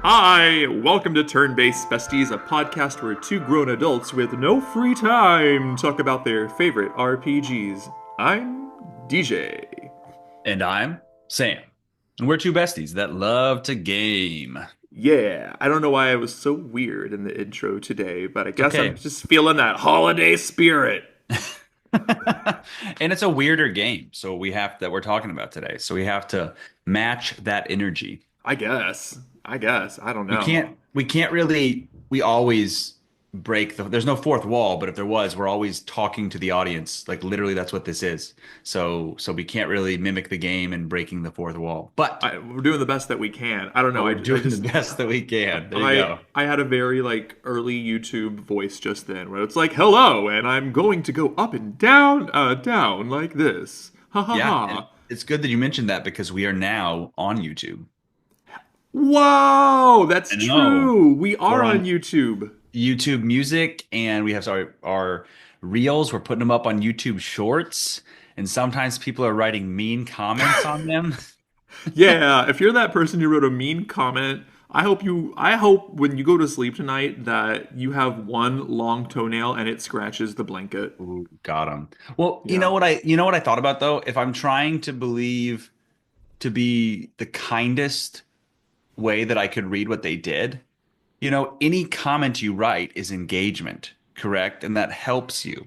Hi, welcome to Turn-Based Besties, a podcast where two grown adults with no free time talk about their favorite RPGs. I'm DJ. And I'm Sam. And we're two besties that love to game. Yeah, I don't know why I was so weird in the intro today, but I It's guess I'm okay. just feeling that holiday spirit. And it's a weirder game, so we're talking about today. So we have to match that energy. I guess. I don't We know. can't really we always break there's no fourth wall, but if there was, we're always talking to the audience. Like literally that's what this is. So we can't really mimic the game and breaking the fourth wall. We're doing the best that we can. I don't know. But I, we're I doing the just best that we can. There you I go. I had a very like early YouTube voice just then where it's like, "Hello, and I'm going to go up and down, down like this." Ha ha Yeah, and ha. it's good that you mentioned that because we are now on YouTube. Whoa, that's I know. true. We are We're on on YouTube. YouTube Music and we have our reels. We're putting them up on YouTube Shorts, and sometimes people are writing mean comments on them. Yeah, if you're that person who wrote a mean comment, I hope when you go to sleep tonight that you have one long toenail and it scratches the blanket. Ooh, got them. Well, Yeah. you know what I thought about though? If I'm trying to believe to be the kindest way that I could read what they did, any comment you write is engagement, correct? And that helps you.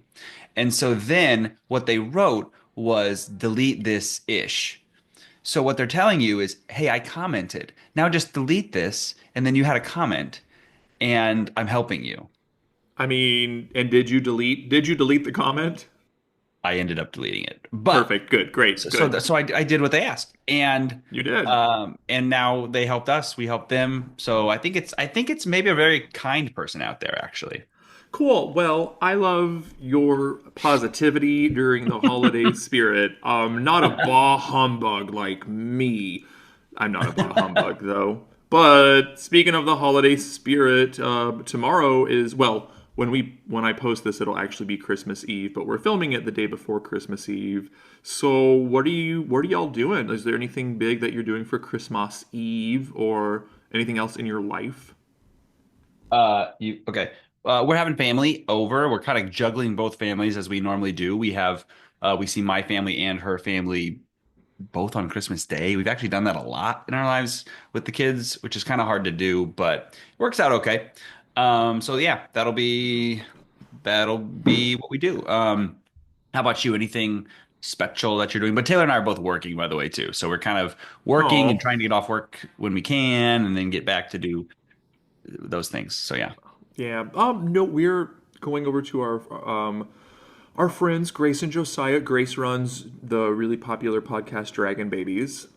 And so then what they wrote was delete this ish. So what they're telling you is, hey, I commented. Now just delete this, and then you had a comment, and I'm helping you. I mean, and did you delete the comment? I ended up deleting it, but Perfect. Good. Great. Good. I did what they asked, You did. and now they helped us, we helped them. So I think it's maybe a very kind person out there, actually. Cool. Well, I love your positivity during the holiday spirit. Not a bah humbug like me. I'm not a bah humbug though. But speaking of the holiday spirit, tomorrow is well. When I post this, it'll actually be Christmas Eve. But we're filming it the day before Christmas Eve. So what are y'all doing? Is there anything big that you're doing for Christmas Eve or anything else in your life? You okay? We're having family over. We're kind of juggling both families as we normally do. We see my family and her family both on Christmas Day. We've actually done that a lot in our lives with the kids, which is kind of hard to do, but it works out okay. So yeah, that'll be what we do. How about you? Anything special that you're doing? But Taylor and I are both working, by the way, too. So we're kind of working and Oh, trying to get off work when we can, and then get back to do those things. So yeah. yeah. No, we're going over to our friends Grace and Josiah. Grace runs the really popular podcast Dragon Babies.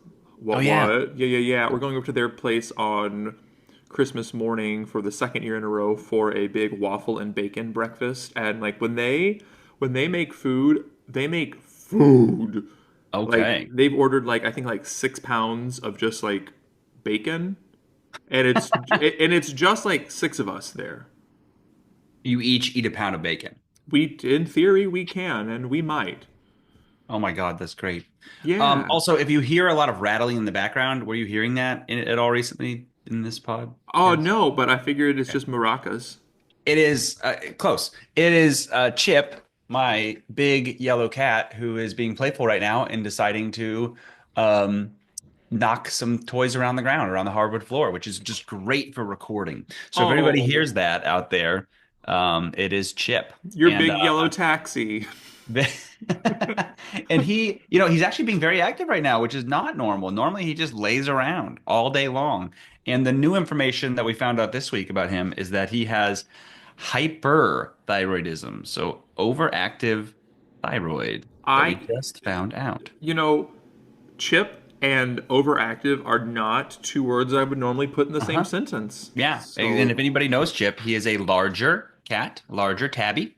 Oh What? yeah. What? Yeah. We're going over to their place on Christmas morning for the second year in a row for a big waffle and bacon breakfast. And like when they make food, they make food. Like Okay. they've ordered like I think like 6 pounds of just like bacon, and it's just like six of us there. You each eat a pound of bacon. In theory, we can, and we might. Oh my God, that's great. Yeah. Also, if you hear a lot of rattling in the background, were you hearing that at all recently in this Oh podcast? no, but I figured it's Okay. just maracas. It is close. It is Chip, my big yellow cat, who is being playful right now and deciding to um, knock some toys around the ground, around the hardwood floor, which is just great for recording. So if anybody Oh, hears that out there, it is Chip. your And big yellow taxi. and he's actually being very active right now, which is not normal. Normally, he just lays around all day long. And the new information that we found out this week about him is that he has hyperthyroidism, so overactive thyroid that we I, just found out. you know, Chip and overactive are not two words I would normally put in the same Uh-huh. sentence. Yeah. And if So, anybody knows Chip, he is a larger cat, larger tabby.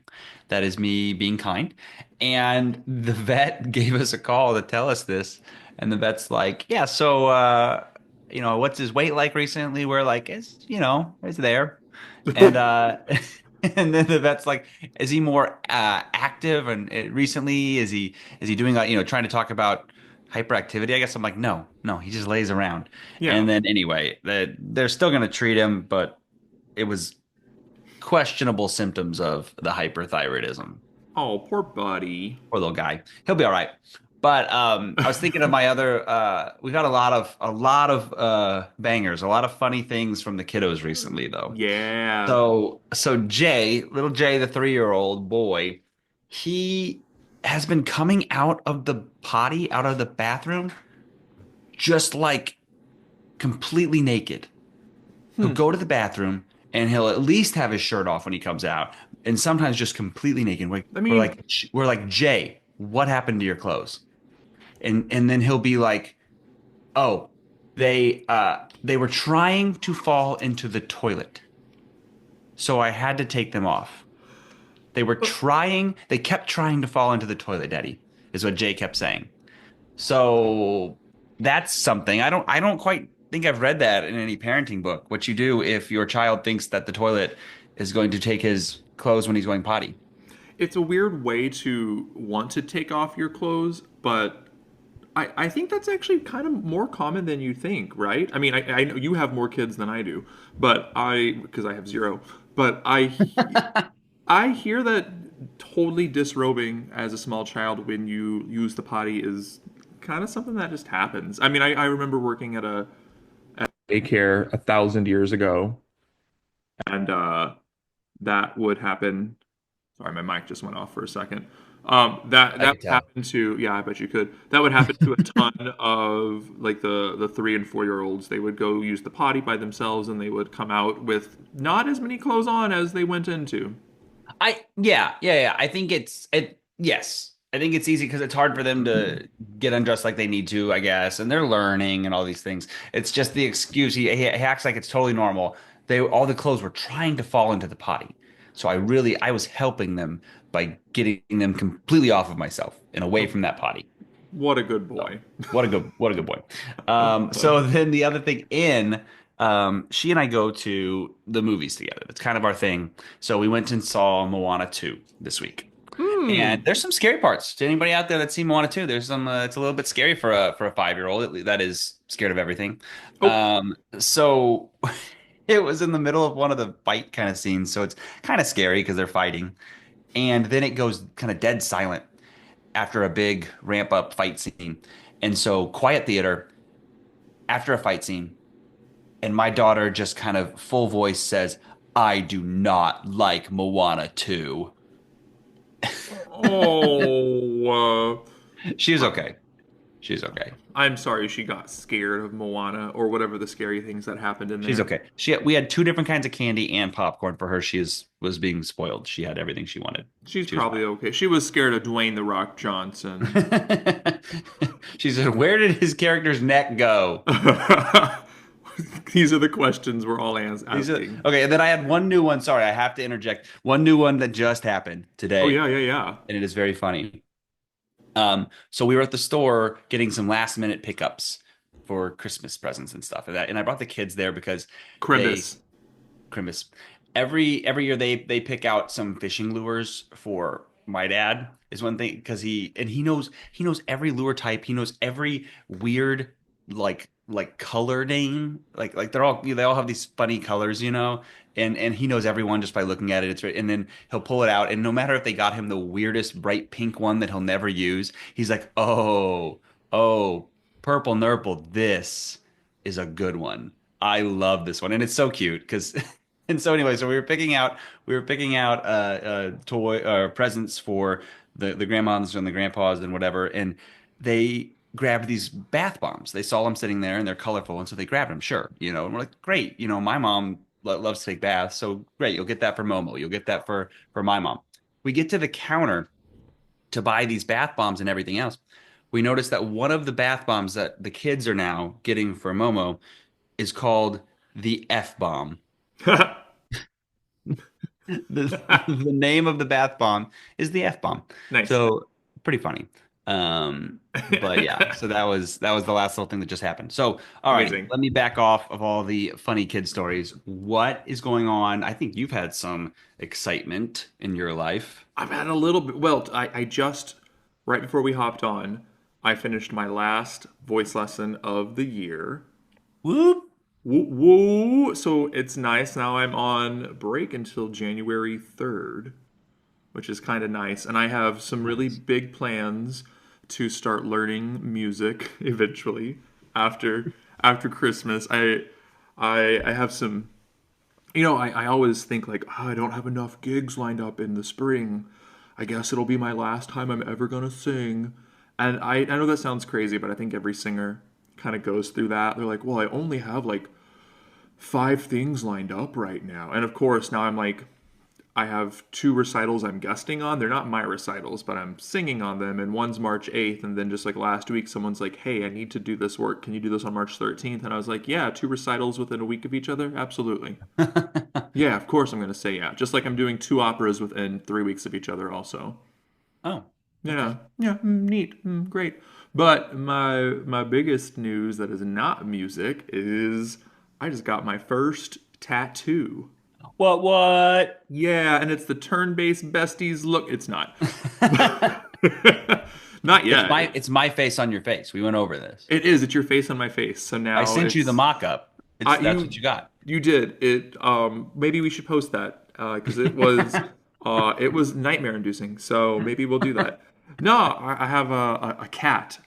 That is me being kind. And the vet gave us a call to tell us this. And the vet's like, yeah, so what's his weight like recently? We're like, it's there. And and then the vet's like, is he more active and recently is he doing trying to talk about hyperactivity, I guess. I'm like, no, no, he just lays around. Yeah. And then anyway, they're still going to treat him, but it was questionable symptoms of the hyperthyroidism. Oh, poor buddy. Poor little guy. He'll be all right. But I was thinking of my other we've got a lot of bangers, a lot of funny things from the kiddos recently though. Yeah. So Jay, little Jay, the 3-year-old boy, he has been coming out of the potty, out of the bathroom, just like completely naked. He'll Hmm. go to the bathroom and he'll at least have his shirt off when he comes out, and sometimes just completely naked. We're, I we're mean, like, we're like, Jay, what happened to your clothes? And then he'll be like, oh, they were trying to fall into the toilet, so I had to take them off. They kept trying to fall into the toilet, Daddy, is what Jay kept saying. So that's something. I don't quite think I've read that in any parenting book. What you do if your child thinks that the toilet is going to take his clothes when he's going potty. it's a weird way to want to take off your clothes, but I think that's actually kind of more common than you think, right? I mean, I know you have more kids than I do, but because I have zero, but I hear that totally disrobing as a small child when you use the potty is kind of something that just happens. I mean, I remember working at a daycare 1,000 years ago, and that would happen. Sorry, my mic just went off for a second. That I that could would tell. happen to, yeah, I bet you could. That would happen to a ton of like the 3 and 4 year olds. They would go use the potty by themselves, and they would come out with not as many clothes on as they went into. Yeah. I think yes. I think it's easy because it's hard for them to get undressed like they need to, I guess, and they're learning and all these things. It's just the excuse. He acts like it's totally normal. All the clothes were trying to fall into the potty. So I was helping them by getting them completely off of myself and away Oh, from that potty. what a good So boy. what a good boy. So then the other thing she and I go to the movies together. That's kind of our thing. So we went and saw Moana 2 this week. And Hmm. there's some scary parts. To anybody out there that's seen Moana 2, there's some it's a little bit scary for a 5-year-old that is scared of everything. Oh, So it was in the middle of one of the fight kind of scenes, so it's kind of scary because they're fighting. And then it goes kind of dead silent after a big ramp up fight scene. And so quiet theater after a fight scene, and my daughter just kind of full voice says, I do not like Moana 2. oh. She was okay. She's okay. I'm sorry she got scared of Moana or whatever the scary things that happened in She's there. okay. We had two different kinds of candy and popcorn for her. Was being spoiled. She had everything she wanted. She's She was probably okay. She was scared of Dwayne the Rock Johnson. fine. She said, "Where did his character's neck go?" These are the questions we're all These are asking. okay. And then I had one new one. Sorry, I have to interject. One new one that just happened Oh today, yeah, yeah, yeah. and it is very funny. So we were at the store getting some last minute pickups for Christmas presents and stuff, and I brought the kids there because they Crimbus. Christmas every year they pick out some fishing lures for my dad is one thing because he knows every lure type. He knows every weird like color name. Like they all have these funny colors, and he knows everyone just by looking at it. And then he'll pull it out, and no matter if they got him the weirdest bright pink one that he'll never use, he's like, oh, purple nurple, this is a good one. I love this one, and it's so cute because. And so anyway, so we were picking out toy presents for the grandmas and the grandpas and whatever, and they grabbed these bath bombs. They saw them sitting there and they're colorful, and so they grabbed them. Sure, and we're like, great. My mom loves to take baths, so great. You'll get that for Momo. You'll get that for my mom. We get to the counter to buy these bath bombs and everything else. We notice that one of the bath bombs that the kids are now getting for Momo is called the F bomb. The name of the bath bomb is the F bomb. Nice. So pretty funny. But yeah, so that was the last little thing that just happened. So all right, Amazing. let me back off of all the funny kid stories. What is going on? I think you've had some excitement in your life. I've had a little bit. Well, I just right before we hopped on, I finished my last voice lesson of the year. Whoop. Woo woo! So it's nice. Now I'm on break until January 3rd, which is kind of nice. And I have some really Nice. big plans to start learning music eventually after Christmas. I have some, I always think like, oh, I don't have enough gigs lined up in the spring. I guess it'll be my last time I'm ever gonna sing. And I know that sounds crazy, but I think every singer kind of goes through that. They're like, well, I only have like 5 things lined up right now. And of course, now I'm like, I have 2 recitals I'm guesting on. They're not my recitals, but I'm singing on them. And one's March 8th. And then just like last week, someone's like, hey, I need to do this work. Can you do this on March 13th? And I was like, yeah, 2 recitals within a week of each other? Absolutely. Yeah, of course I'm going to say yeah. Just like I'm doing 2 operas within 3 weeks of each other, also. Oh, Yeah, okay. yeah, neat, great. But my biggest news that is not music is I just got my first tattoo. What? Yeah, and it's the turn-based besties look. It's not. Not It's yet. my face on your face. We went over this. It is. It's your face on my face. So I now sent you the it's mock-up. That's you what you got. you did it. Maybe we should post that because it was nightmare inducing. So maybe we'll do that. No, I have a cat.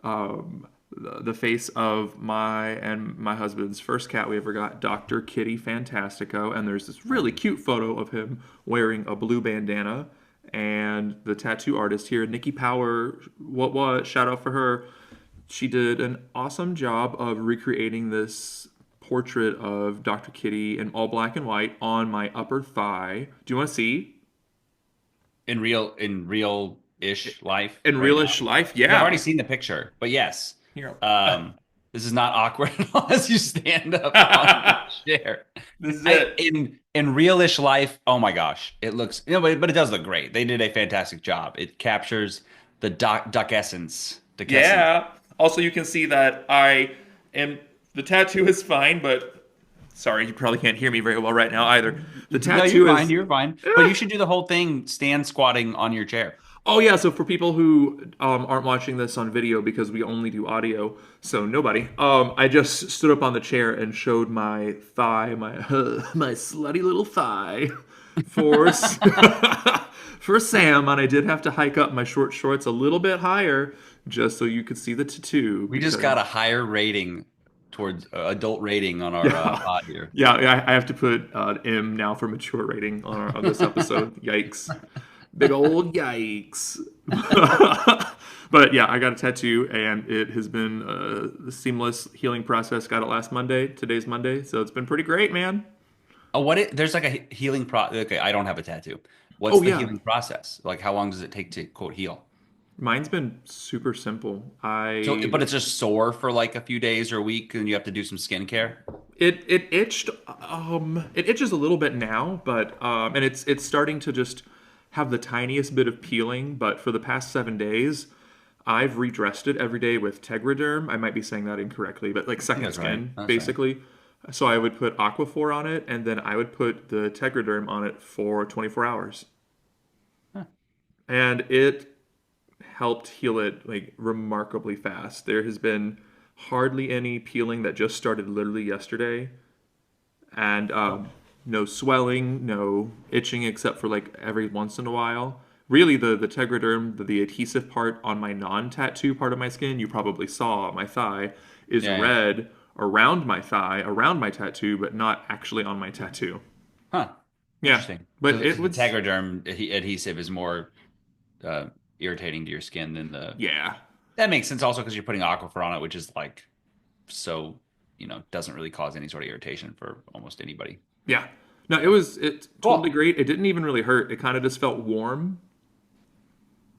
The face of my husband's first cat we ever got, Dr. Kitty Fantastico, and there's this really cute photo of him wearing a blue bandana. And the tattoo artist here, Nikki Power, what shout out for her. She did an awesome job of recreating this portrait of Dr. Kitty in all black and white on my upper thigh. Do you want to see In real-ish life in right now. realish life? I've already Yeah. seen the picture, but yes. Here. This is not awkward at all as you stand up on the chair. This is I it. in realish life, oh my gosh, it looks but it does look great. They did a fantastic job. It captures the duck essence. Duck essence. Yeah. Also, you can see that I am. The tattoo is fine, but sorry, you probably can't hear me very well right now either. The No, you're tattoo fine. is. You're fine. But you should do the whole thing stand squatting on your chair. Oh yeah, so for people who aren't watching this on video because we only do audio, so nobody. I just stood up on the chair and showed my thigh, my my slutty little thigh, for for Sam, and I did have to hike up my short shorts a little bit higher just so you could see the tattoo. We just got a higher rating towards adult rating on our Yeah, pod here. yeah. I have to put M now for mature rating on this episode. Yikes. Big old yikes. But yeah, I got a tattoo and it has been a seamless healing process. Got it last Monday. Today's Monday. So it's been pretty great, man. Oh, there's like a healing Okay, I don't have a tattoo. What's Oh, the yeah. healing process? Like, how long does it take to quote heal? Mine's been super simple. But it's just sore for like a few days or a week, and you have to do some skincare. It itched. It itches a little bit now, but and it's starting to just have the tiniest bit of peeling. But for the past 7 days, I've redressed it every day with Tegaderm. I might be saying that incorrectly, but like I think second that's right. skin, That's right. basically. So I would put Aquaphor on it, and then I would put the Tegaderm on it for 24 hours, Huh. and it helped heal it like remarkably fast. There has been hardly any peeling that just started literally yesterday, and no swelling, no itching except for like every once in a while. Really, the Tegaderm, the adhesive part on my non-tattoo part of my skin, you probably saw my thigh, is Yeah, yeah. red around my thigh, around my tattoo, but not actually on my tattoo. Huh. Yeah, Interesting. but So it the was Tegaderm adhesive is more uh, irritating to your skin than the. yeah, That makes sense also because you're putting Aquaphor on it, which is like so, doesn't really cause any sort of irritation for almost anybody. yeah. No, it totally Cool. great. It didn't even really hurt. It kind of just felt warm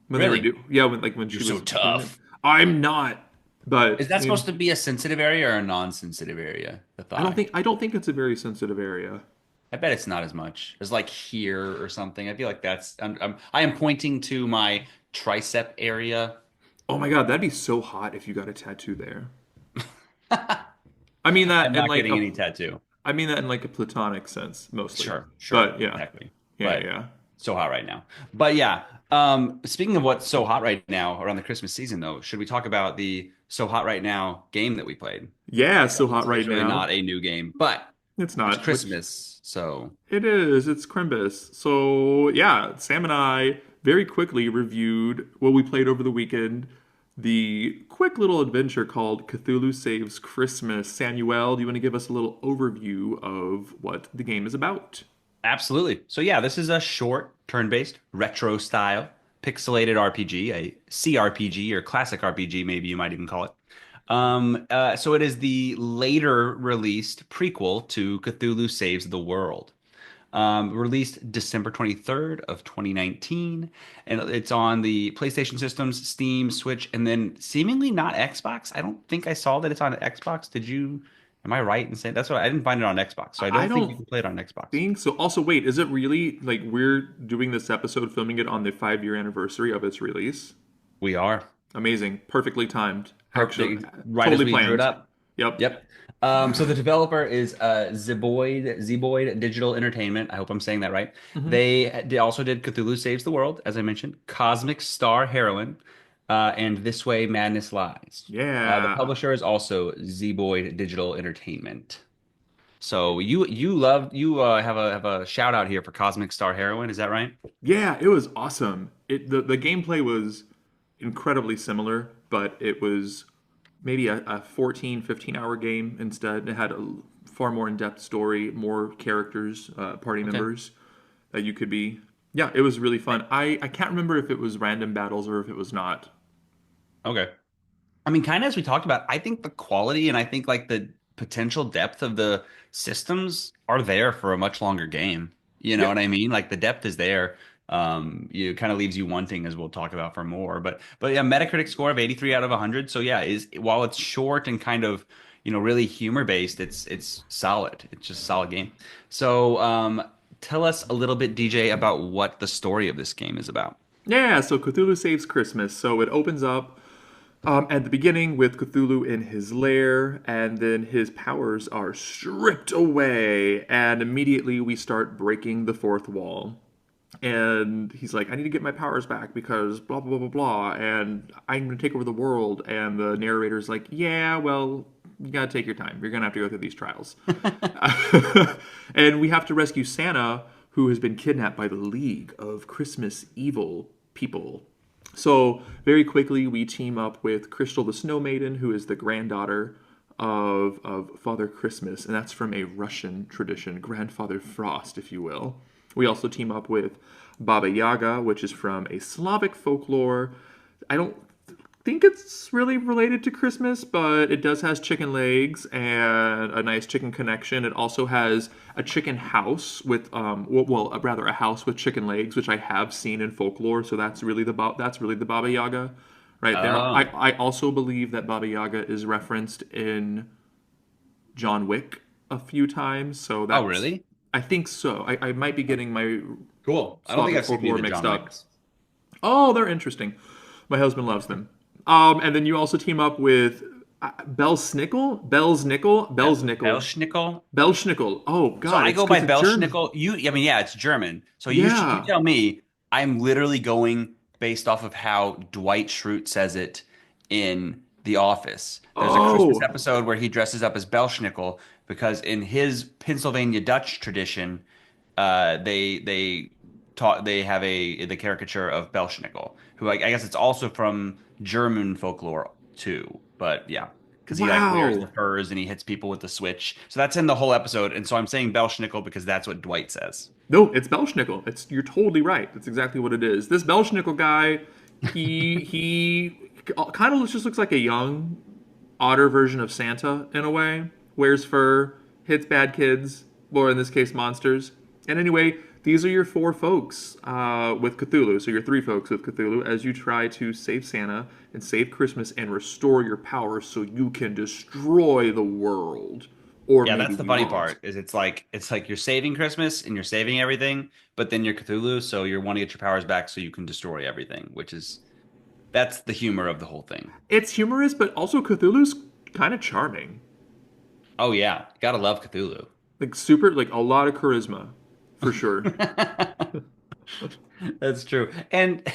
when they were Really? yeah, when You're she so was doing it. tough. I'm not, but Is that supposed to be a sensitive area or a non-sensitive area? The thigh. I don't think it's a very sensitive area. I bet it's not as much as like here or something. I feel like I am pointing to my tricep area. Oh my god, that'd be so hot if you got a tattoo there. I mean I'm that in not like getting any tattoo. I mean that in like a platonic sense mostly. Sure, But yeah. exactly. Yeah, But yeah. so hot right now. But yeah, Speaking of what's so hot right now around the Christmas season, though, should we talk about the so hot right now game that we played? Yeah, I it's so guess hot right it's really now. not a new game, but It's it's not, which Christmas, so it is. It's Crimbus. So yeah, Sam and I very quickly reviewed what we played over the weekend. The quick little adventure called Cthulhu Saves Christmas. Samuel, do you want to give us a little overview of what the game is about? absolutely. So yeah, this is a short, turn-based, retro style, pixelated RPG, a CRPG or classic RPG, maybe you might even call it. So it is the later released prequel to Cthulhu Saves the World. Released December 23rd of 2019, and it's on the PlayStation systems, Steam, Switch, and then seemingly not Xbox. I don't think I saw that it's on Xbox. Did you? Am I right in saying that's what I didn't find it on Xbox, so I I don't think you don't can play it on Xbox. think so. Also, wait, is it really like we're doing this episode, filming it on the 5 year anniversary of its release? We are. Amazing. Perfectly timed. Actually, Perfect. Right as totally we drew it planned. up. Yep. Yep. So the developer is Zeboyd Digital Entertainment. I hope I'm saying that right. Hmm. They also did Cthulhu Saves the World, as I mentioned, Cosmic Star Heroine, and This Way Madness Lies. The Yeah. publisher is also Zeboyd Digital Entertainment. So you have a shout out here for Cosmic Star Heroine. Is that right? Yeah, it was awesome. The gameplay was incredibly similar, but it was maybe a 14, 15 hour game instead. It had a far more in-depth story, more characters, party Okay. members that you could be. Yeah, it was really fun. I can't remember if it was random battles or if it was not. Okay. I mean, kind of as we talked about, I think the quality and I think like the potential depth of the systems are there for a much longer game. You know Yeah, what I mean? Like the depth is there. It kind of leaves you wanting, as we'll talk about for more. But yeah, Metacritic score of 83 out of 100. So yeah, is while it's short and kind of really humor based, it's solid. It's just a solid game. So tell us a little bit, DJ, about what the story of this game is about. yeah. So Cthulhu Saves Christmas. So it opens up at the beginning with Cthulhu in his lair, and then his powers are stripped away, and immediately we start breaking the fourth wall. And he's like, I need to get my powers back because blah, blah, blah, blah, blah, and I'm going to take over the world. And the narrator's like, yeah, well, you got to take your time. You're going to have to go through these trials. And we have to rescue Santa, who has been kidnapped by the League of Christmas Evil people. So very quickly, we team up with Crystal the Snow Maiden, who is the granddaughter of Father Christmas, and that's from a Russian tradition, Grandfather Frost, if you will. We also team up with Baba Yaga, which is from a Slavic folklore. I don't think it's really related to Christmas, but it does has chicken legs and a nice chicken connection. It also has a chicken house with rather a house with chicken legs, which I have seen in folklore. So that's really the Baba Yaga right there. I Oh. I also believe that Baba Yaga is referenced in John Wick a few times. So Oh, that's really? I think so. I might be getting my Cool. I don't think Slavic I've seen any of folklore the mixed John up. Wicks. Oh, they're interesting. My husband loves them. And then you also team up with Belsnickel, Belsnickel, Belsnickel, Belschnickel. Belschnickel. Oh So God, I it's go by because it's German. Belschnickel. I mean, yeah, it's German. So you Yeah. tell me. I'm literally going based off of how Dwight Schrute says it in The Office. There's a Christmas Oh, episode where he dresses up as Belschnickel because in his Pennsylvania Dutch tradition, they taught they have the caricature of Belschnickel, who I guess it's also from German folklore too. But yeah, because he like wears the wow. furs and he hits people with the switch. So that's in the whole episode. And so I'm saying Belschnickel because that's what Dwight says. No, it's Belschnickel. You're totally right. That's exactly what it is. This Belschnickel guy, he kind of just looks like a young, odder version of Santa in a way. Wears fur, hits bad kids, or in this case, monsters. And anyway, these are your four folks with Cthulhu. So your three folks with Cthulhu as you try to save Santa and save Christmas and restore your powers so you can destroy the world. Or Yeah, maybe that's the you funny won't. part. Is it's like you're saving Christmas and you're saving everything, but then you're Cthulhu, so you want to get your powers back so you can destroy everything, which is that's the humor of the whole thing. It's humorous, but also Cthulhu's kind of charming. Oh yeah, gotta love Cthulhu. Like super, like a lot of charisma, for sure. That's true. And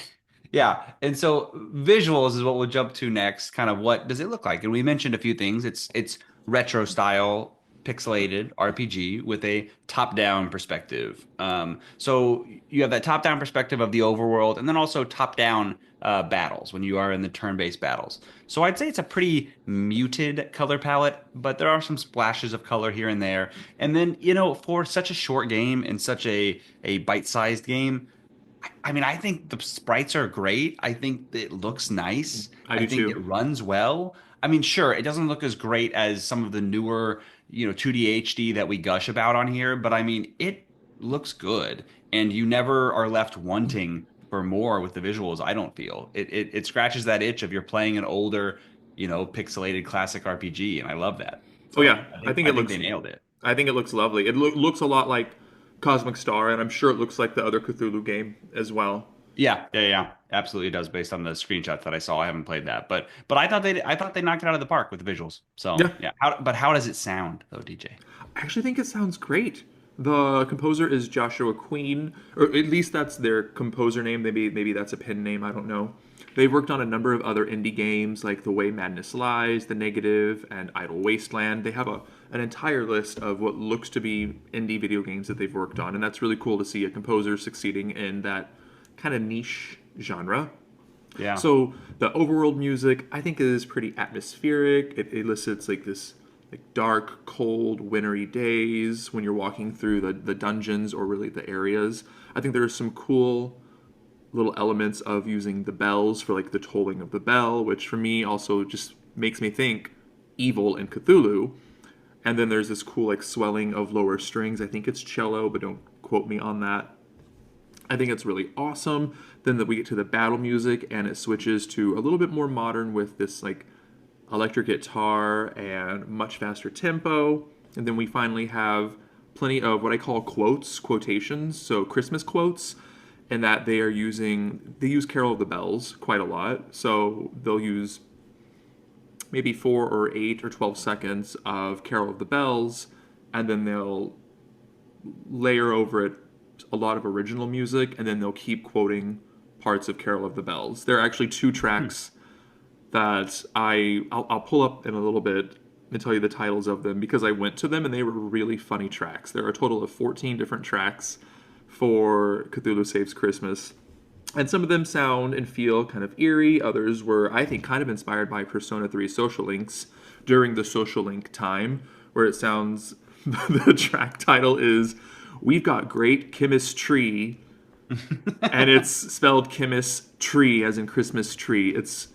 yeah, and so visuals is what we'll jump to next. Kind of what does it look like? And we mentioned a few things. It's retro style pixelated RPG with a top-down perspective. So you have that top-down perspective of the overworld, and then also top-down battles when you are in the turn-based battles. So I'd say it's a pretty muted color palette, but there are some splashes of color here and there. And then, for such a short game and such a bite-sized game, I mean, I think the sprites are great. I think it looks nice. I I do think it too. runs well. I mean, sure, it doesn't look as great as some of the newer, 2D HD that we gush about on here, but I mean, it looks good. And you never are left wanting for more with the visuals, I don't feel. It scratches that itch of you're playing an older, pixelated classic RPG, and I love that. Oh So yeah, I I think think I it think they looks. nailed it. I think it looks lovely. It looks a lot like Cosmic Star, and I'm sure it looks like the other Cthulhu game as well. Yeah, yeah, yeah, absolutely does based on the screenshots that I saw. I haven't played that, but I thought they knocked it out of the park with the visuals. So Yeah, yeah, how does it sound though, DJ? I actually think it sounds great. The composer is Joshua Queen, or at least that's their composer name. Maybe that's a pen name. I don't know. They've worked on a number of other indie games like The Way Madness Lies, The Negative, and Idle Wasteland. They have an entire list of what looks to be indie video games that they've worked on, and that's really cool to see a composer succeeding in that kind of niche genre. Yeah. So the overworld music, I think, is pretty atmospheric. It elicits like this like dark, cold, wintry days when you're walking through the dungeons or really the areas. I think there are some cool little elements of using the bells for like the tolling of the bell, which for me also just makes me think evil and Cthulhu. And then there's this cool like swelling of lower strings. I think it's cello, but don't quote me on that. I think it's really awesome. Then that we get to the battle music and it switches to a little bit more modern with this like electric guitar and much faster tempo. And then we finally have plenty of what I call quotations, so Christmas quotes, and that they use Carol of the Bells quite a lot. So they'll use maybe 4 or 8 or 12 seconds of Carol of the Bells, and then they'll layer over it a lot of original music, and then they'll keep quoting parts of Carol of the Bells. There are actually two Hmm. tracks that I'll pull up in a little bit and tell you the titles of them because I went to them and they were really funny tracks. There are a total of 14 different tracks for Cthulhu Saves Christmas. And some of them sound and feel kind of eerie. Others were, I think, kind of inspired by Persona 3 Social Links during the Social Link time, where it sounds the track title is We've Got Great Chemistry, and it's spelled chemistry as in Christmas tree. It's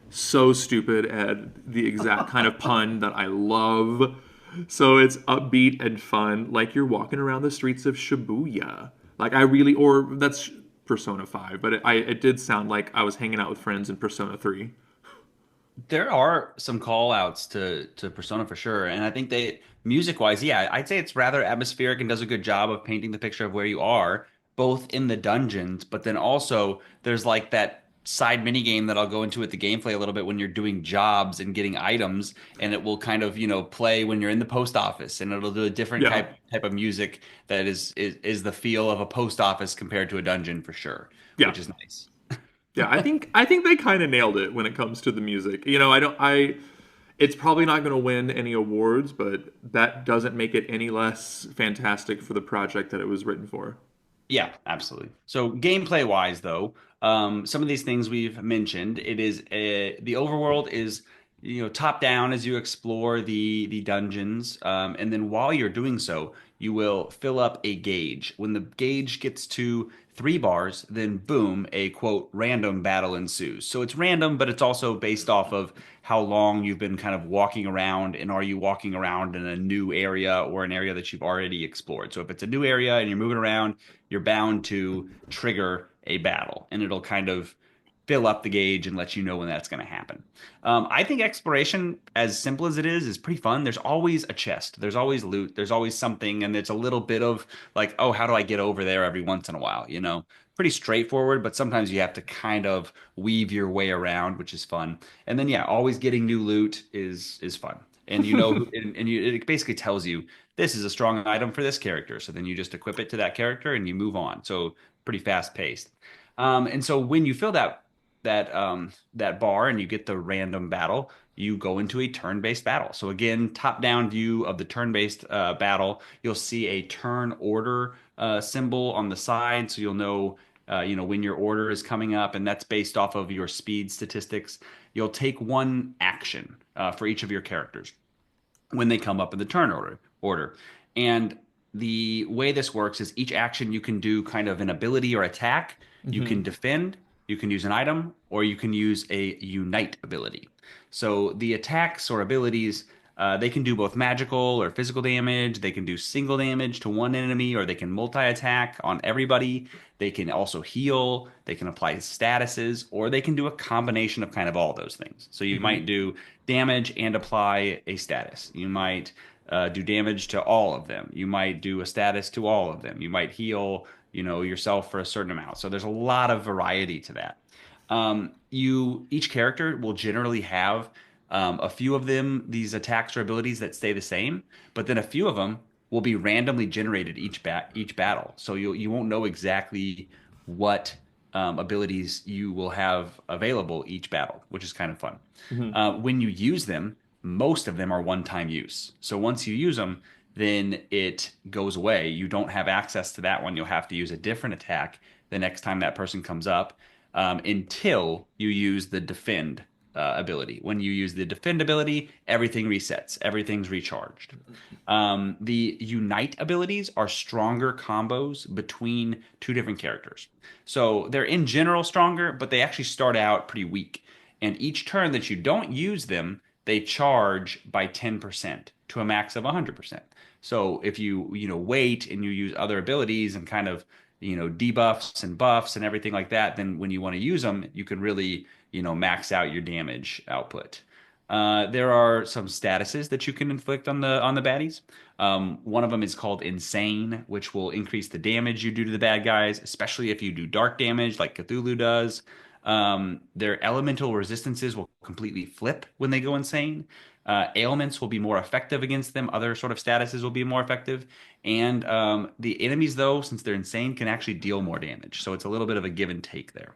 so stupid and the exact kind of pun that I love. So it's upbeat and fun, like you're walking around the streets of Shibuya. Like I really, or that's Persona 5, but it did sound like I was hanging out with friends in Persona 3. There are some call outs to Persona for sure. And I think they music wise, yeah, I'd say it's rather atmospheric and does a good job of painting the picture of where you are, both in the dungeons, but then also there's like that side mini game that I'll go into with the gameplay a little bit when you're doing jobs and getting items, and it will kind of, play when you're in the post office, and it'll do a different Yeah, type of music that is the feel of a post office compared to a dungeon for sure, yeah, which is nice. yeah. I think they kind of nailed it when it comes to the music. I don't. I It's probably not going to win any awards, but that doesn't make it any less fantastic for the project that it was written for. Yeah, absolutely. So gameplay wise, though, some of these things we've mentioned, the overworld is top down as you explore the dungeons, and then while you're doing so, you will fill up a gauge. When the gauge gets to 3 bars, then boom, a quote random battle ensues. So it's random, but it's also based off of how long you've been kind of walking around, and are you walking around in a new area or an area that you've already explored. So if it's a new area and you're moving around, you're bound to trigger a battle, and it'll kind of fill up the gauge and let you know when that's going to happen. I think exploration, as simple as it is pretty fun. There's always a chest, there's always loot, there's always something, and it's a little bit of like, oh, how do I get over there every once in a while? Pretty straightforward, but sometimes you have to kind of weave your way around, which is fun. And then yeah, always getting new loot is fun. And it basically tells you this is a strong item for this character. So then you just equip it to that character and you move on. So pretty fast paced. And so when you fill that bar and you get the random battle, you go into a turn-based battle. So again, top-down view of the turn-based battle. You'll see a turn order symbol on the side, so you'll know when your order is coming up, and that's based off of your speed statistics. You'll take one action for each of your characters when they come up in the turn order. And the way this works is each action you can do kind of an ability or attack. You Hmm. can defend, you can use an item, or you can use a unite ability. So the attacks or abilities, they can do both magical or physical damage. They can do single damage to one enemy, or they can multi-attack on everybody. They can also heal. They can apply statuses, or they can do a combination of kind of all those things. So you Hmm. might do damage and apply a status. You might do damage to all of them. You might do a status to all of them. You might heal, yourself for a certain amount. So there's a lot of variety to that. Each character will generally have a few of them, these attacks or abilities that stay the same, but then a few of them will be randomly generated each battle. So you won't know exactly what abilities you will have available each battle, which is kind of fun. Hmm. When you use them, most of them are one-time use. So once you use them, then it goes away. You don't have access to that one. You'll have to use a different attack the next time that person comes up until you use the defend ability. When you use the defend ability, everything resets, everything's recharged. The unite abilities are stronger combos between two different characters. So they're in general stronger, but they actually start out pretty weak. And each turn that you don't use them, they charge by 10% to a max of 100%. So if you wait and you use other abilities and kind of debuffs and buffs and everything like that, then when you want to use them, you can really max out your damage output. There are some statuses that you can inflict on the baddies. One of them is called Insane, which will increase the damage you do to the bad guys, especially if you do dark damage like Cthulhu does. Their elemental resistances will completely flip when they go insane. Ailments will be more effective against them. Other sort of statuses will be more effective. And the enemies, though, since they're insane, can actually deal more damage. So it's a little bit of a give and take there.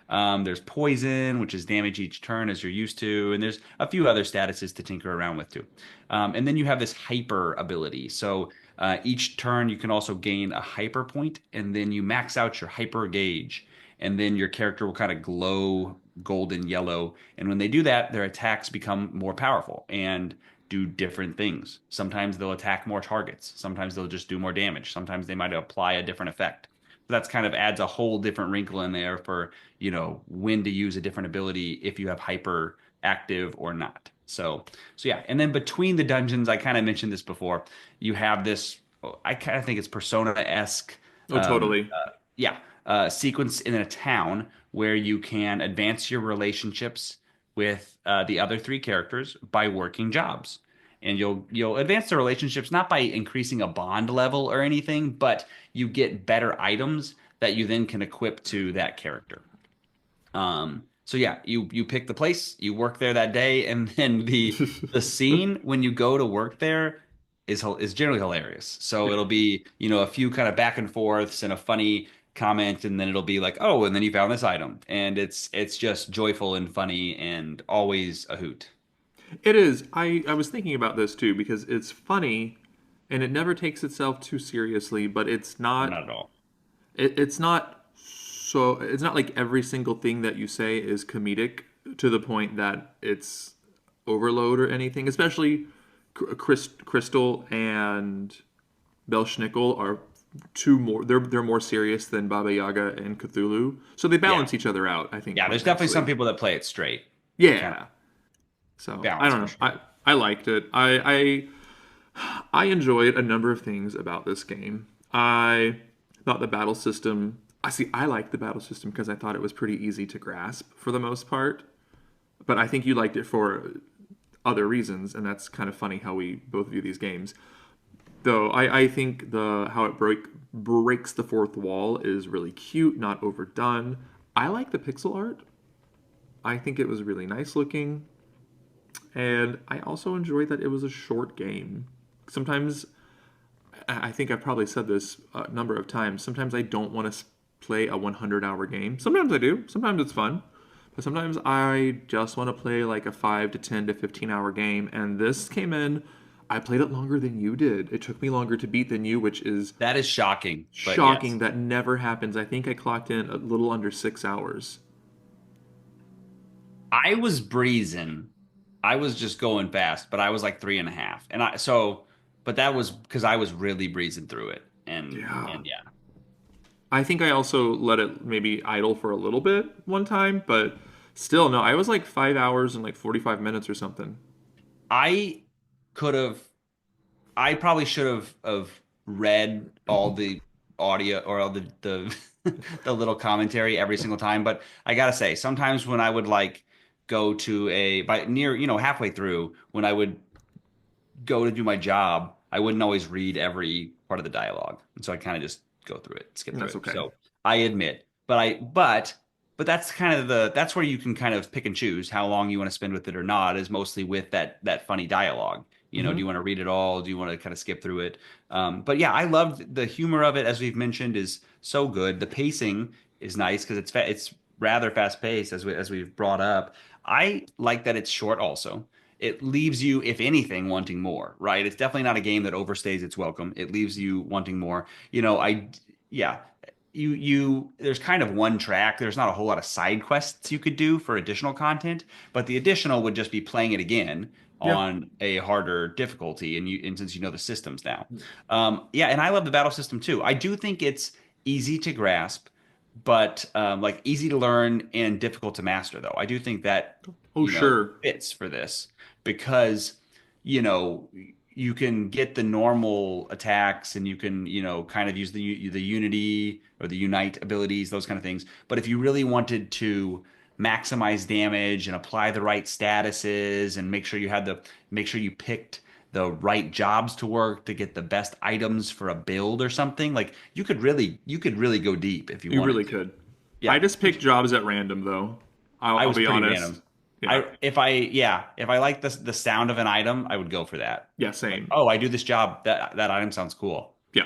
There's poison, which is damage each turn as you're used to, and there's a few other statuses to tinker around with too. And then you have this hyper ability. So each turn you can also gain a hyper point, and then you max out your hyper gauge, and then your character will kind of glow golden yellow. And when they do that, their attacks become more powerful and do different things. Sometimes they'll attack more targets. Sometimes they'll just do more damage. Sometimes they might apply a different effect. That's kind of adds a whole different wrinkle in there for when to use a different ability if you have hyper active or not. So yeah, and then between the dungeons, I kind of mentioned this before. You have this. I kind of think it's Persona-esque. Oh, Um, totally. yeah, sequence in a town where you can advance your relationships with the other three characters by working jobs. And you'll advance the relationships not by increasing a bond level or anything, but you get better items that you then can equip to that character. So yeah, you pick the place, you work there that day, and then the scene when you go to work there is generally hilarious. So it'll be a few kind of back and forths and a funny comment, and then it'll be like, oh, and then you found this item, and it's just joyful and funny and always a hoot. It is. I was thinking about this too because it's funny and it never takes itself too seriously, but Not at all. it's not so it's not like every single thing that you say is comedic to the point that it's overload or anything. Especially Crystal and Belschnickel are two more. They're more serious than Baba Yaga and Cthulhu, so they Yeah, balance each other out. I think yeah. quite There's definitely some nicely. people that play it straight. Kind of Yeah. So I balance don't for know. sure. I liked it. I enjoyed a number of things about this game. I thought the battle system. I liked the battle system because I thought it was pretty easy to grasp for the most part. But I think you liked it for other reasons, and that's kind of funny how we both view these games. Though I think the how it breaks the fourth wall is really cute, not overdone. I like the pixel art. I think it was really nice looking. And I also enjoyed that it was a short game. Sometimes, I think I've probably said this a number of times, sometimes I don't want to play a 100-hour game. Sometimes I do. Sometimes it's fun. But sometimes I just want to play like a 5 to 10 to 15-hour game. And this came in, I played it longer than you did. It took me longer to beat than you, which is That is shocking, but shocking. yes. That never happens. I think I clocked in a little under 6 hours. I was breezing. I was just going fast, but I was like 3.5. But that was because I was really breezing through it. Yeah. And yeah. I think I also let it maybe idle for a little bit one time, but still, no, I was like 5 hours and like 45 minutes or something. I could have I probably should have read all the audio or all the the little commentary every single time. But I gotta say, sometimes when I would like go to a by near, halfway through, when I would go to do my job, I wouldn't always read every part of the dialogue. And so I kind of just go through it, skip through That's it. okay. So I admit, but that's kind of that's where you can kind of pick and choose how long you want to spend with it or not, is mostly with that funny dialogue. Do you Hmm. want to read it all? Do you want to kind of skip through it? But yeah, I loved the humor of it, as we've mentioned, is so good. The pacing is nice because it's rather fast paced, as we've brought up. I like that it's short also. It leaves you, if anything, wanting more, right? It's definitely not a game that overstays its welcome. It leaves you wanting more. Yeah, there's kind of one track. There's not a whole lot of side quests you could do for additional content, but the additional would just be playing it again Yeah. on a harder difficulty, and since you know the systems now. Yeah, and I love the battle system too. I do think it's easy to grasp, but like easy to learn and difficult to master, though. I do think that, Oh, sure. fits for this because, you know, you can get the normal attacks and you can, kind of use the unity or the unite abilities, those kind of things. But if you really wanted to maximize damage and apply the right statuses and make sure you picked the right jobs to work to get the best items for a build or something, like you could really go deep if you You wanted really to. could. I Yeah. just picked jobs at random, though. I I'll was be pretty honest. random. Yeah. If I like the sound of an item, I would go for that. Yeah, Like, same. oh, I do this job. That item sounds cool. Yeah,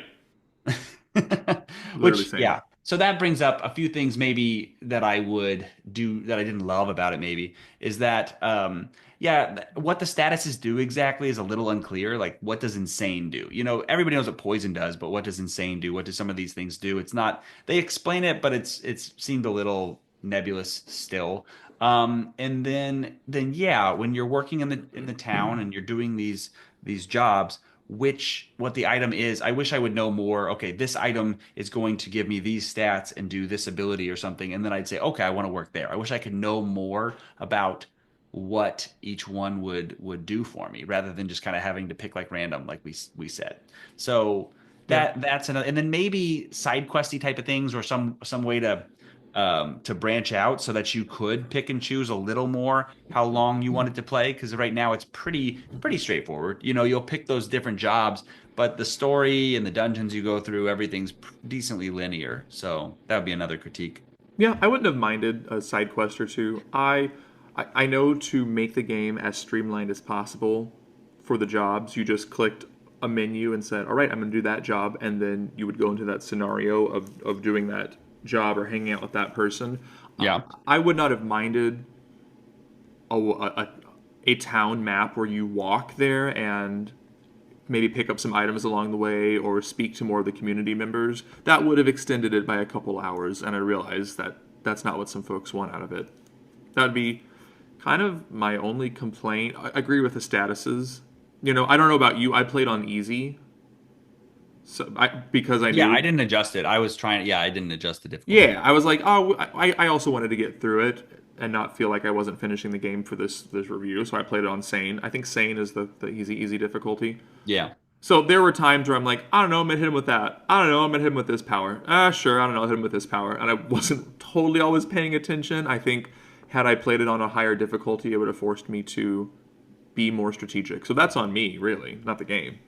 literally Which, same. yeah. So that brings up a few things maybe that I would do that I didn't love about it, maybe, is that, yeah, what the statuses do exactly is a little unclear. Like, what does insane do? Everybody knows what poison does, but what does insane do? What do some of these things do? It's not, they explain it, but it's seemed a little nebulous still. And then yeah, when you're working in the town and you're doing these jobs, what the item is. I wish I would know more. Okay, this item is going to give me these stats and do this ability or something, and then I'd say, okay, I want to work there. I wish I could know more about what each one would do for me, rather than just kind of having to pick like random, like we said. So Yeah. that's another, and then maybe side questy type of things, or some way to branch out so that you could pick and choose a little more how long you wanted to play, because right now it's pretty straightforward. You'll pick those different jobs, but the story and the dungeons you go through, everything's decently linear. So that would be another critique. Yeah, I wouldn't have minded a side quest or two. I know to make the game as streamlined as possible for the jobs, you just clicked a menu and said, all right, I'm going to do that job. And then you would go into that scenario of doing that job or hanging out with that person. Yeah. I would not have minded a town map where you walk there and maybe pick up some items along the way or speak to more of the community members. That would have extended it by a couple hours, and I realized that that's not what some folks want out of it. That would be kind of my only complaint. I agree with the statuses. I don't know about you. I played on easy, because I Yeah, knew. I didn't adjust it. I didn't adjust the difficulty. Yeah, I was like, oh, I also wanted to get through it and not feel like I wasn't finishing the game for this review, so I played it on sane. I think sane is the easy difficulty. Yeah. So there were times where I'm like, I don't know, I'm gonna hit him with that. I don't know, I'm gonna hit him with this power. Sure, I don't know, I'll hit him with this power. And I wasn't totally always paying attention. I think had I played it on a higher difficulty, it would have forced me to be more strategic. So that's on me, really, not the game.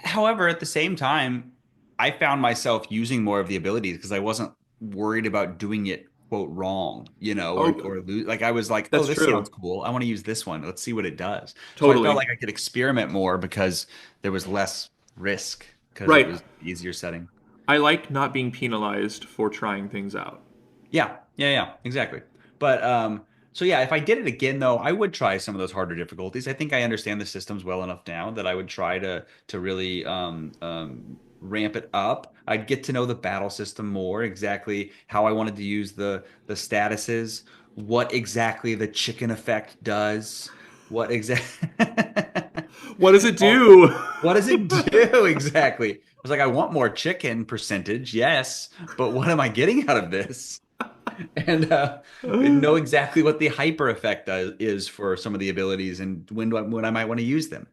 However, at the same time, I found myself using more of the abilities because I wasn't worried about doing it quote wrong, Oh, or lose. Like, I was like, oh, that's this sounds true. cool. I want to use this one. Let's see what it does. So I felt Totally. like I could experiment more because there was less risk because it Right. was easier setting. I like not being penalized for trying things out. Yeah, exactly. But so yeah, if I did it again though, I would try some of those harder difficulties. I think I understand the systems well enough now that I would try to really ramp it up. I'd get to know the battle system more, exactly how I wanted to use the statuses, what exactly the chicken effect does, what exactly What does it do? what does it do exactly? I was like, I want more chicken percentage, yes, but what am I getting out of this? And know exactly what the hyper effect is for some of the abilities and when I might want to use them.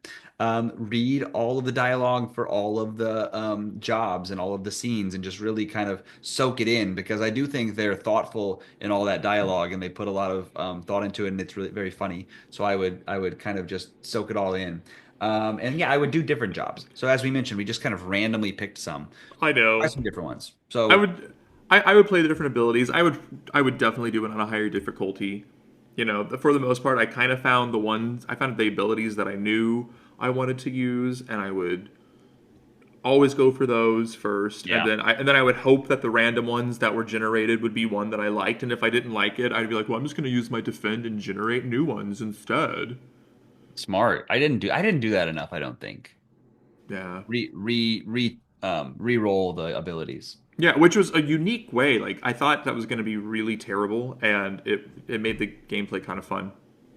Read all of the dialogue for all of the jobs and all of the scenes and just really kind of soak it in because I do think they're thoughtful in all that dialogue and they put a lot of thought into it and it's really very funny. So I would kind of just soak it all in. And yeah, I would do different jobs. So as we mentioned, we just kind of randomly picked some. I Try know. some different ones. I So would I would play the different abilities. I would definitely do it on a higher difficulty. For the most part, I found the abilities that I knew I wanted to use, and I would always go for those first, and yeah. then I would hope that the random ones that were generated would be one that I liked, and if I didn't like it, I'd be like, well, I'm just going to use my defend and generate new ones instead. Smart. I didn't do that enough, I don't think. Yeah. Re-roll the abilities. Yeah, which was a unique way. Like I thought that was going to be really terrible, and it made the gameplay kind of fun.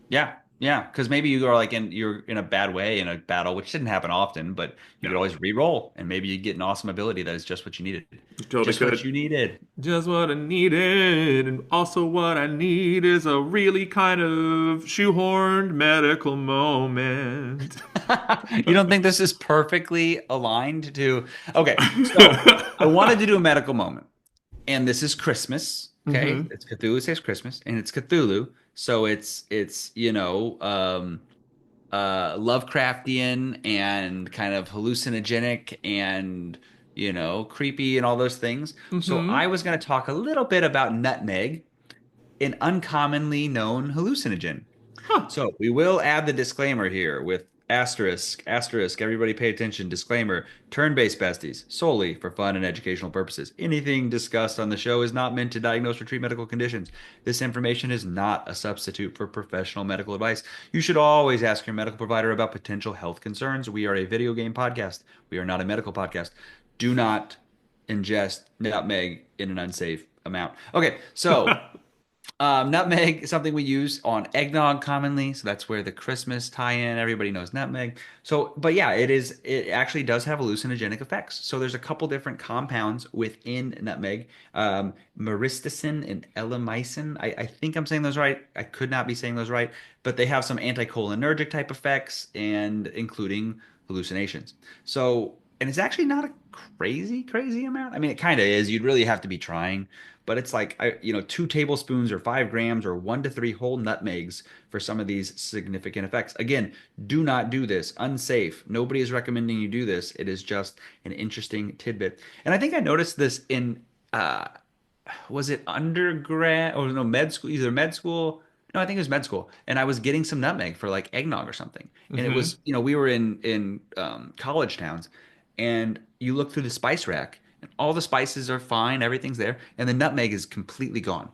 Yeah, because maybe you're in a bad way in a battle, which didn't happen often, but you could No, always re-roll and maybe you get an awesome ability that is just what you needed. you totally Just what could. you needed. Just what I needed, and also what I need is a really kind of shoehorned medical moment. You don't think this is perfectly aligned to Okay, so I wanted to do a medical moment. And this is Christmas. Okay, Hmm. it's Cthulhu Saves Christmas, and it's Cthulhu, so it's Lovecraftian and kind of hallucinogenic and creepy and all those things. So Hmm. I was going to talk a little bit about nutmeg, an uncommonly known hallucinogen. Huh. So we will add the disclaimer here with asterisk, everybody pay attention, disclaimer, turn-based besties, solely for fun and educational purposes. Anything discussed on the show is not meant to diagnose or treat medical conditions. This information is not a substitute for professional medical advice. You should always ask your medical provider about potential health concerns. We are a video game podcast. We are not a medical podcast. Do not ingest nutmeg in an unsafe amount. Okay, so nutmeg is something we use on eggnog commonly, so that's where the Christmas tie-in. Everybody knows nutmeg. So, but yeah, it is. It actually does have hallucinogenic effects. So there's a couple different compounds within nutmeg, myristicin and elemicin. I think I'm saying those right. I could not be saying those right, but they have some anticholinergic type effects and including hallucinations. So, and it's actually not a crazy amount. I mean, it kind of is. You'd really have to be trying, but it's like 2 tablespoons or 5 grams or 1 to 3 whole nutmegs for some of these significant effects. Again, do not do this. Unsafe. Nobody is recommending you do this. It is just an interesting tidbit. And I think I noticed this in was it undergrad or no med school, either med school. No, I think it was med school. And I was getting some nutmeg for like eggnog or something. And it Hmm. was, we were in college towns, and you look through the spice rack, and all the spices are fine, everything's there, and the nutmeg is completely gone.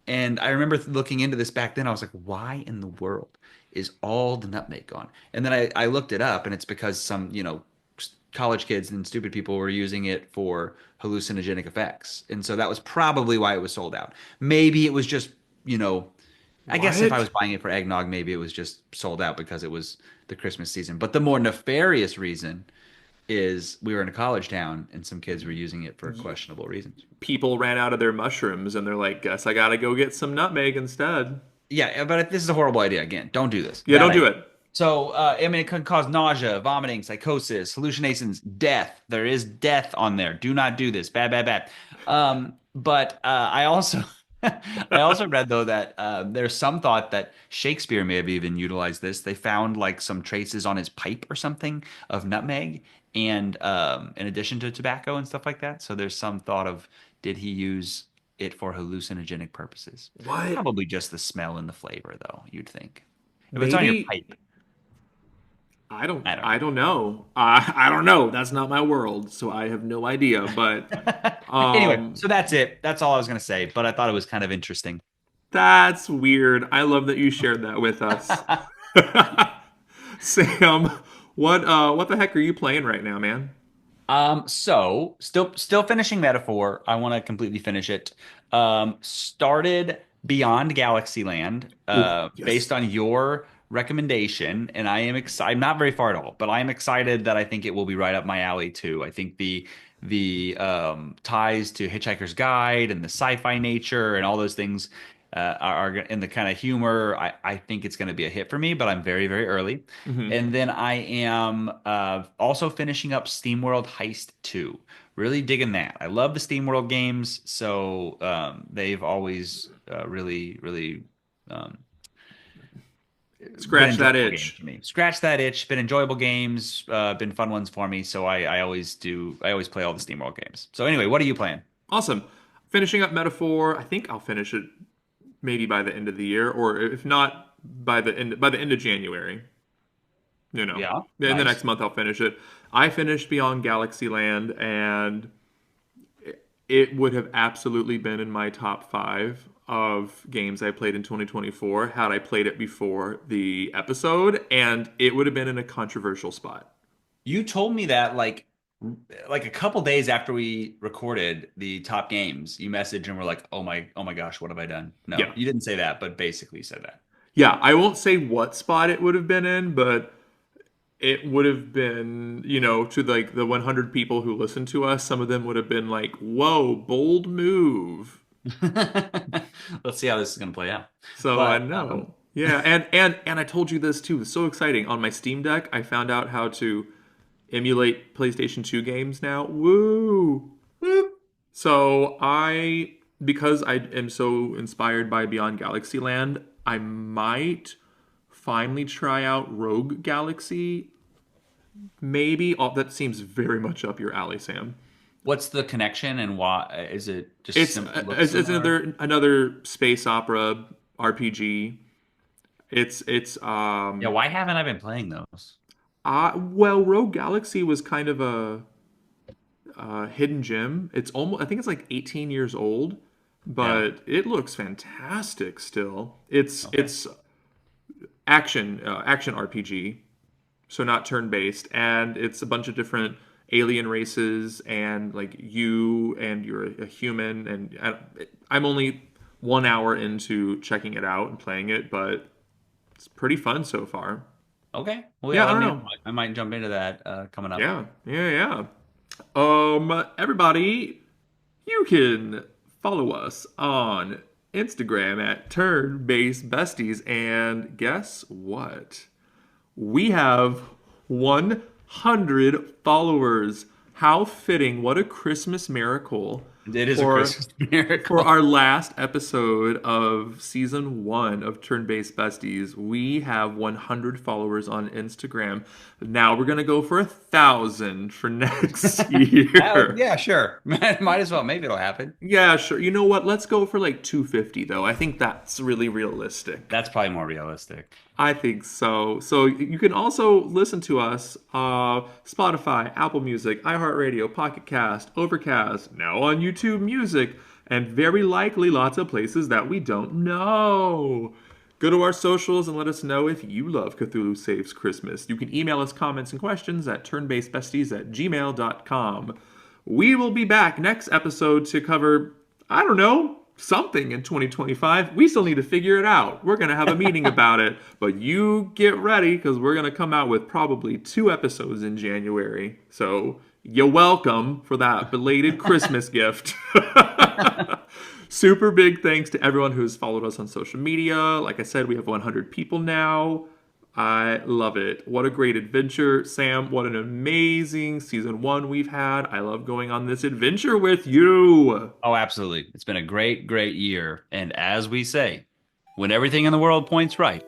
And I remember looking into this back then. I was like, why in the world is all the nutmeg gone? And then I looked it up, and it's because some, college kids and stupid people were using it for hallucinogenic effects. And so that was probably why it was sold out. Maybe it was just, you know, I guess if I What? was buying it for eggnog, maybe it was just sold out because it was the Christmas season. But the more nefarious reason is we were in a college town and some kids were using it for questionable reasons. People ran out of their mushrooms, and they're like, "Guess I gotta go get some nutmeg instead." Yeah, but this is a horrible idea. Again, don't do this. Yeah, Bad don't do idea. it. So, I mean, it can cause nausea, vomiting, psychosis, hallucinations, death. There is death on there. Do not do this. Bad, bad, bad. But I also, I also read though that there's some thought that Shakespeare may have even utilized this. They found like some traces on his pipe or something of nutmeg, and in addition to tobacco and stuff like that. So there's some thought of did he use it for hallucinogenic purposes? What? Probably just the smell and the flavor, though, you'd think. If it's on your Maybe pipe. I don't I don't know. I don't know. That's not my world, so I have no idea. But know. Anyway, so that's it. That's all I was going to say, but I thought it was kind of interesting. that's weird. I love that you shared that with us. Sam, what the heck are you playing right now, man? So still finishing Metaphor. I want to completely finish it. Started Beyond Galaxyland, Oh, based yes. on your recommendation, and I am excited. I'm not very far at all, but I am excited that I think it will be right up my alley too. I think the ties to Hitchhiker's Guide and the sci-fi nature and all those things are in the kind of humor. I think it's going to be a hit for me, but I'm very, very early. Hmm. And then I am also finishing up SteamWorld Heist 2. Really digging that. I love the SteamWorld games, so they've always really um, been Scratch that enjoyable games itch. for me. Scratch that itch. Been enjoyable games. Been fun ones for me. So I always do. I always play all the SteamWorld games. So anyway, what are you playing? Awesome. Finishing up Metaphor. I think I'll finish it maybe by the end of the year, or if not by the end of January. Yeah, In the nice. next month I'll finish it. I finished Beyond Galaxyland, and it would have absolutely been in my top five of games I played in 2024 had I played it before the episode, and it would have been in a controversial spot. You told me that like a couple days after we recorded the top games, you messaged and were like, oh my gosh, what have I done?" No, Yeah. you didn't say that, but basically you said that. Yeah, I won't say what spot it would have been in, but it would have been, to like the 100 people who listened to us, some of them would have been like, "Whoa, bold move." Let's see how this is going to play out. So I But know. Yeah, and I told you this too. It's so exciting. On my Steam Deck, I found out how to emulate PlayStation 2 games now. Woo! whoop. So because I am so inspired by Beyond Galaxyland, I might finally try out Rogue Galaxy. Maybe. Oh, that seems very much up your alley, Sam. What's the connection and why is it just It's looks it's, it's similar? another space opera RPG. It's Yeah, why haven't I been playing those? well, Rogue Galaxy was kind of a hidden gem. It's almost, I think it's like 18 years old, Yeah. but it looks fantastic still. It's Okay. it's action RPG, so not turn based, and it's a bunch of different alien races, and like you're a human, and I'm only 1 hour into checking it out and playing it, but it's pretty fun so far. Okay. Well, yeah, Yeah, I let don't me know. know. I might jump into that coming up. Yeah. Everybody, you can follow us on Instagram at Turn-Based Besties, and guess what? We have 100 followers. How fitting! What a Christmas miracle It is a for Christmas for miracle. our last episode of season one of Turn-Based Besties. We have 100 followers on Instagram. Now we're gonna go for 1,000 for next year. Yeah, sure. Might as well. Maybe it'll happen. Yeah, sure. You know what? Let's go for like 250 though. I think that's really realistic. That's probably more realistic. I think so. So you can also listen to us Spotify, Apple Music, iHeartRadio, Pocket Cast, Overcast, now on YouTube Music, and very likely lots of places that we don't know. Go to our socials and let us know if you love Cthulhu Saves Christmas. You can email us comments and questions at turnbasedbesties@gmail.com. We will be back next episode to cover, I don't know, something in 2025. We still need to figure it out. We're going to have a meeting about it, but you get ready because we're going to come out with probably 2 episodes in January. So you're welcome for that belated Christmas gift. Super big thanks to everyone who's followed us on social media. Like I said, we have 100 people now. I love it. What a great adventure. Sam, what an amazing season one we've had. I love going on this adventure with you. Oh, absolutely. It's been a great year. And as we say, when everything in the world points right,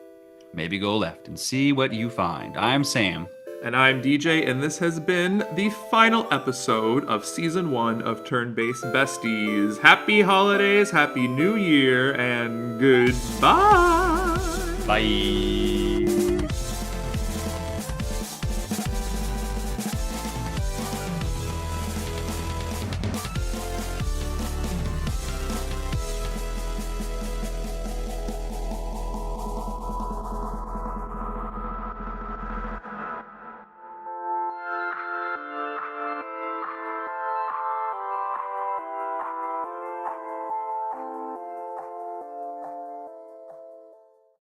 maybe go left and see what you find. I'm Sam. And I'm DJ, and this has been the final episode of season one of Turn-Based Besties. Happy holidays, happy new year, and goodbye. Bye.